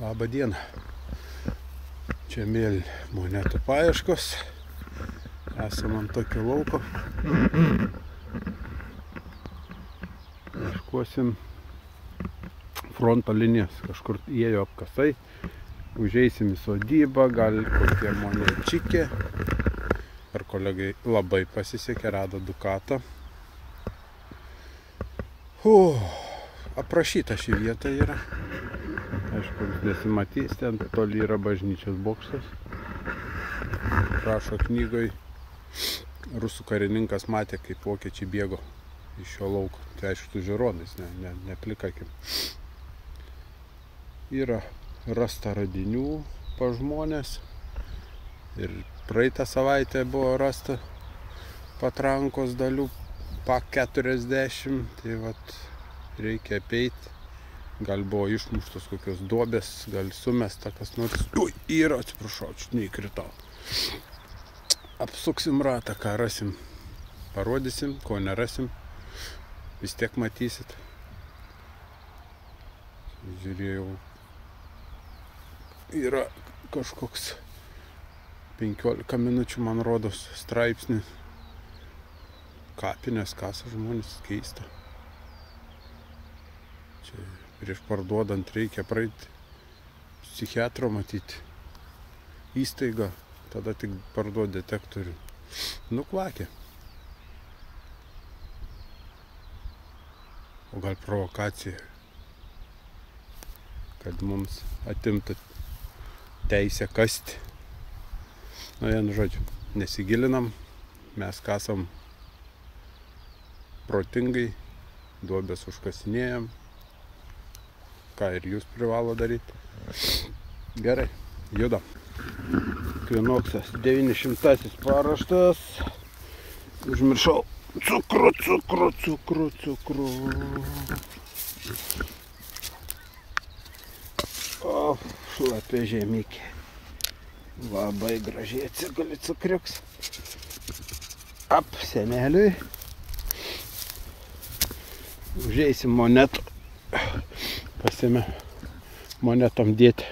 Labą dieną. Čia mėly monetų paieškos. Esam ant tokio lauko. Ieškosim fronto linijas. Kažkur įėjo apkasai. Užeisim į sodybą, gal kokie monečiukė. Ar kolegai labai pasisekė, rado Dukatą. Aprašyta ši vieta yra. Aišku, nesimatys, ten toli yra bažnyčios bokštas. Rašo knygoj, rusų karininkas matė, kaip vokiečiai bėgo iš šio lauko. Tai aišku, žiūronais, ne plikakim. Yra rasta radinių pa žmonės. Ir praeitą savaitę buvo rasta patrankos dalių PAK 40. Tai vat reikia apeiti. Gal buvo išmuštos kokios duobės, gal sumesta kas nors. Yra, atsiprašau, čia neįkritau. Apsuksim ratą, ką rasim. Parodysim, ko nerasim. Vis tiek matysit. Žiūrėjau. Yra kažkoks 15 minučių, man rodos, straipsnis. Kapinės kasa žmonės, keista. Čia prieš parduodant reikia praeiti psichiatro matyti įstaigą, tada tik parduot detektorių. Nukvakė. O gal provokacija, kad mums atimtų teisę kasti. Nu, vienu žodžiu, nesigilinam, mes kasam protingai, duobės užkasinėjam, ką ir jūs privalo daryti. Gerai, judam. Kvinoksas 900 paraštas. Užmiršau. Cukru. O, šlapia žemykė. Labai gražiai atsiguli cukriuks. Ap, seneliui. Užeisim monetų. Pasime monetom dėti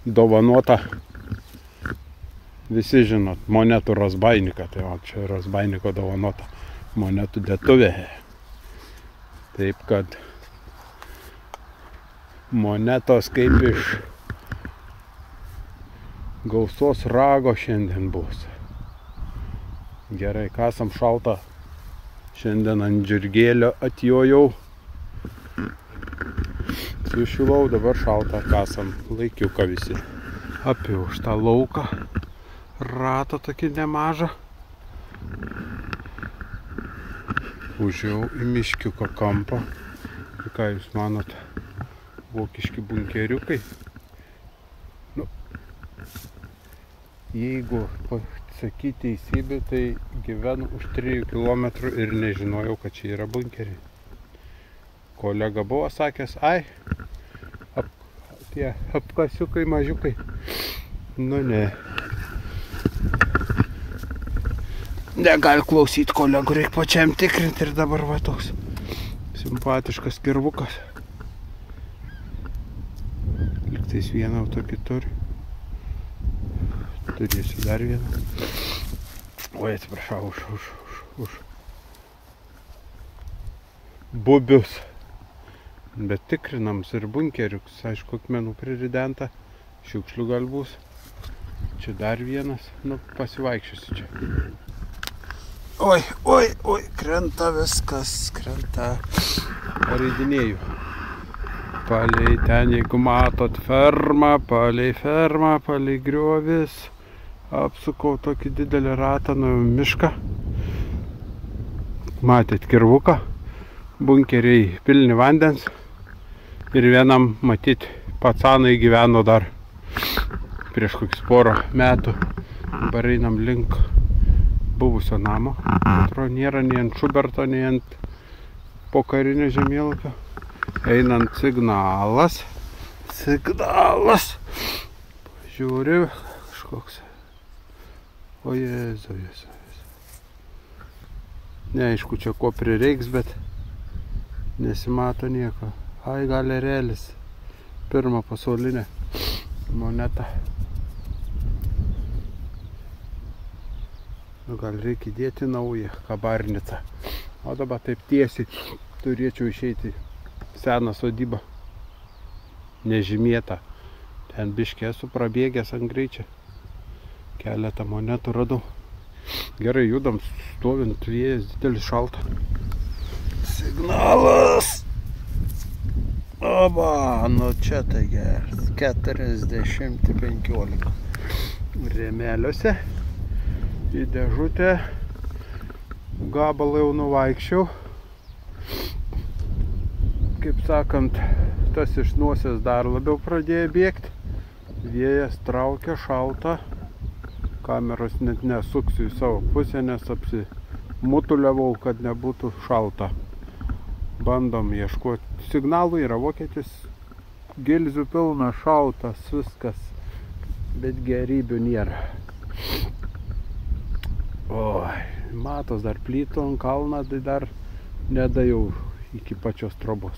dovanotą. Visi žinot, monetų razbainiką. Tai va, čia razbainiko dovanota monetų dėtuvė. Taip kad monetos kaip iš gausos rago šiandien bus. Gerai, kasam šaltą. Šiandien ant žirgėlio atjojau. Sušilau, dabar šaltą kasam. Laikiuką visi. Apie už tą lauką. Ratą tokį nemažą. Užėjau į miškiuko kampą. Ir ką jūs manot? Vokiški bunkeriukai. Nu, jeigu pasakyti teisybę, tai gyvenu už 3 kilometrų ir nežinojau, kad čia yra bunkeriai. Kolega buvo sakęs, tie apkasiukai mažiukai. Nu ne. Negali klausyti kolegų, reikia pačiam tikrinti ir dabar va toks simpatiškas kirvukas. Liktais vieną tokį turi. Turėsiu dar vieną. Oi, atsiprašau, už bubius. Bet tikrinams ir bunkeriuks, aišku, akmenų priridenta. Šiukšlių gal bus. Čia dar vienas. Nu, pasivaikščiosiu čia. Oi, krenta viskas, krenta. Pareidinėjau. Palei ten, jeigu matot fermą, palei griovis. Apsukau tokį didelį ratą nuo mišką. Matėt kirvuką. Bunkeriai pilni vandens. Ir vienam, matyt, pacanai gyveno dar prieš kokius porą metų. Dabar einam link buvusio namo. Atrodo, nėra nei ant Šuberto, nei ant pokarinio žemėlapio. Einant signalas. Žiūriu, kažkoks. O Jėzu. Neaišku, čia ko prireiks, bet nesimato nieko. Ai, gal erelis Pirmą pasaulinę monetą. Nu, gal reikia įdėti naują kabarnicą. O dabar taip tiesiai turėčiau išeiti seną sodybą. Nežymėtą. Ten biškė esu prabėgęs ant greičio. Keletą monetų radau. Gerai, judam, stovint vėjas, didelis šalta. Signalas! Oba, nu čia tai geras. 40-15. Rėmeliuose. Į dėžutę. Gabalą jau nuvaikščiau. Kaip sakant, tas iš nosies dar labiau pradėjo bėgti. Vėjas traukia, šalta. Kameros net nesuksiu į savo pusę, nes apsimutuliavau, kad nebūtų šalta. Bandom ieškoti signalų, yra vokietis. Gilzių pilna, šaltas, viskas. Bet gerybių nėra. Oi, matos dar plytų ant kalną, tai dar nedajau iki pačios trobos.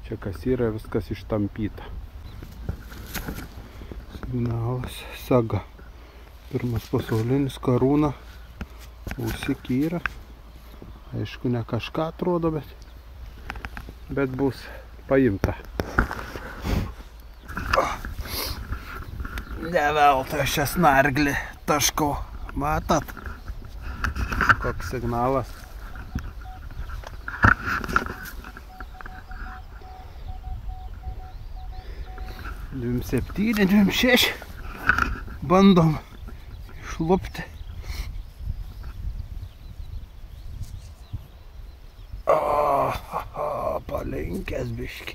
Čia kas yra, viskas ištampyta. Signalas, saga. Pirmas pasaulinis, karūna, užsikyra. Aišku, ne kažką atrodo, bet bus paimta. Ne veltui aš šią snarglį taškau. Matot? Koks signalas. Dvim 7, 26. Bandom išlupti. Palenkęs biški.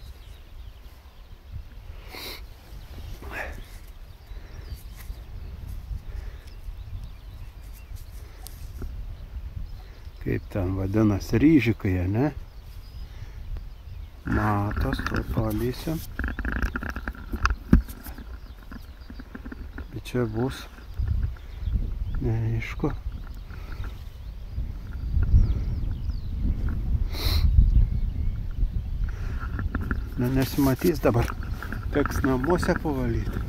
Kaip ten vadinasi, ryžikai, ne? Matos, to palysim. Bet čia bus neaišku. Nesimatys dabar. Teks namuose pavalyti.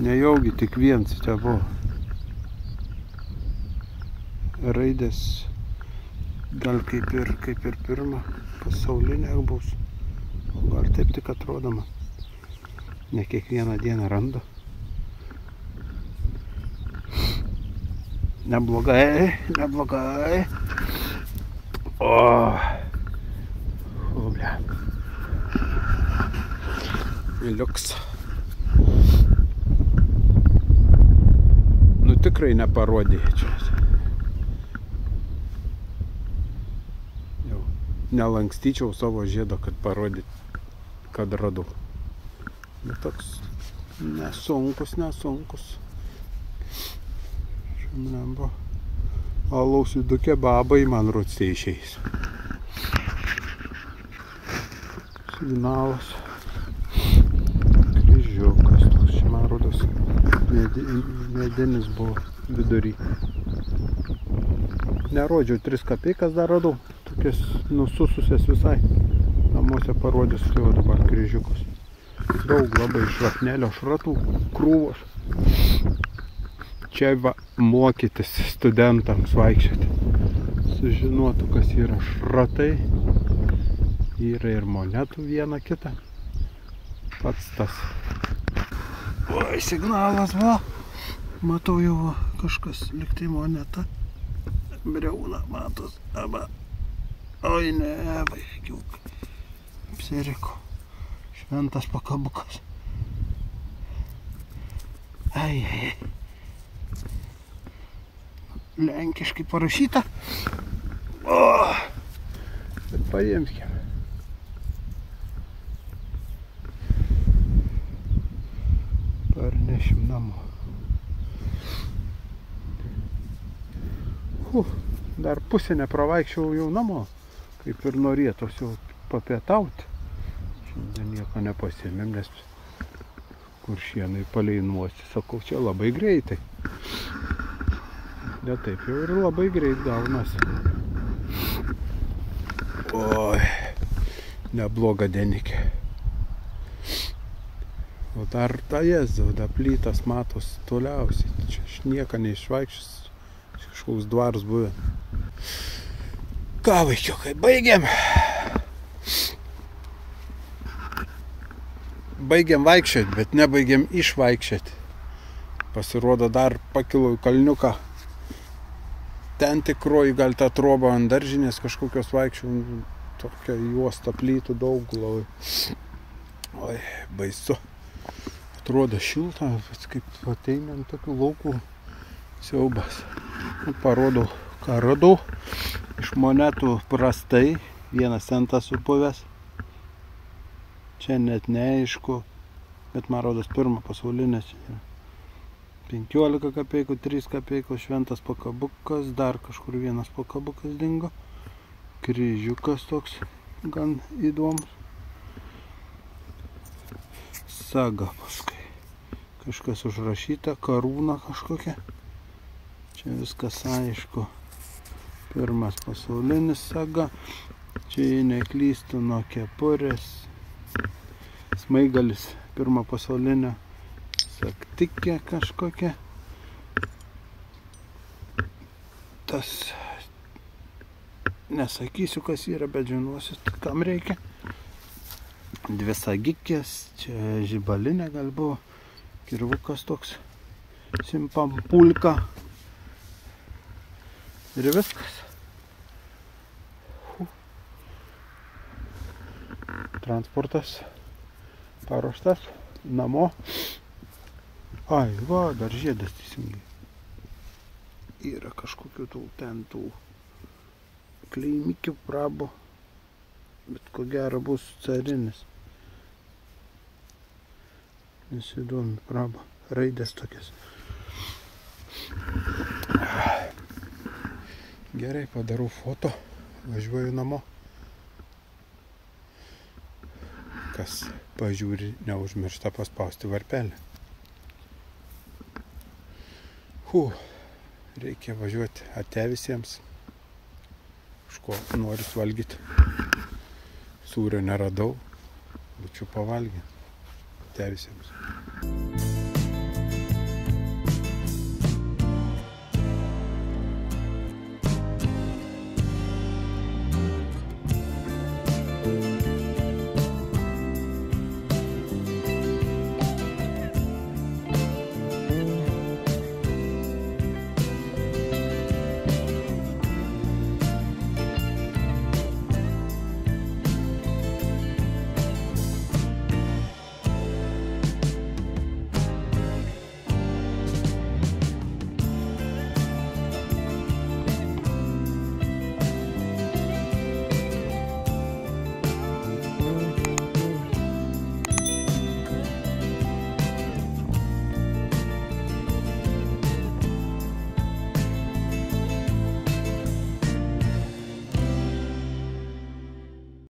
Nejaugi tik viens čia buvo. Raidės gal kaip ir pirma pasaulinė bus. Gal taip tik atrodoma. Ne kiekvieną dieną randu. Neblogai, neblogai. O, bля. Liuks. Nu tikrai neparodė čia. Jau nelankstyčiau savo žiedo, kad parodyt, kad radau. Bet toks nesunkus. Šiandien alaus du kebabai man rūtsė išeis. Signalas. Kryžiukas toks, čia man rodos medinis buvo vidury. Nerodžiau, 3 kapeikas dar radau, tokias nusususias visai. Namuose parodysiu, tai jau dabar kryžiukus. Daug labai šrapnelio šratų, krūvos. Čia va mokytis studentams vaikščioti. Sužinotų, kas yra šratai. Yra ir monetų viena kita. Pats tas. Oi, signalas va. Matau jau va, kažkas liktai moneta. Briauna, matos. Aba. Oi, ne, vaikiuk. Apsiriko. Šventas pakabukas. Ai. Lenkiškai parašyta. O, bet paimkime. Parnešim namo. Dar pusę nepravaikščiau jau namo, kaip ir norėtos jau papietauti. Šiandien nieko nepasiėmėm, nes kuršienai paleinuosi. Sakau, čia labai greitai. Ne taip jau ir labai greit gaunasi. Oi, nebloga dienikė. O dar ta Jėzau, da plytas matos toliausiai. Čia aš nieko neišvaikščius. Čia kažkoks dvaras buvę. Ką, vaikiukai, baigėm. Baigėm vaikščioti, bet nebaigėm išvaikščioti. Pasirodo, dar pakilo į kalniuką. Ten tikroji gal ta troba ant daržinės kažkokios vaikščių. Tokia juosta plytų daug labai. Oi, baisu. Atrodo šilta, bet kaip ateinant tokių laukų siaubas. Parodau, ką radau. Iš monetų prastai, 1 centas supuvęs. Čia net neaišku, bet man rodos pirma pasaulinės. 15 kapeikų, 3 kapeikų, šventas pakabukas, dar kažkur 1 pakabukas dingo. Kryžiukas toks gan įdomus. Saga paskui. Kažkas užrašyta, karūna kažkokia. Čia viskas aišku. Pirmas pasaulinis saga. Čia jei neklystu nuo kepurės. Smaigalis pirmo pasaulinio. Saktikė kažkokia. Tas nesakysiu, kas yra, bet žinosiu, kam reikia. 2 sagikės, čia žibalinė gal buvo, kirvukas toks, simpampulka ir viskas. Transportas paruoštas namo. Ai, va, dar žiedas teisingai. Yra kažkokių ten tų kleimikių prabo, bet ko gero bus carinis. Nesidomi prabo, raidės tokias. Gerai, padarau foto, važiuoju namo. Kas pažiūri, neužmiršta paspausti varpelį. Reikia važiuoti, ate visiems. Kažko noriu valgyti. Sūrio neradau, būčiau pavalgę. Ate visiems.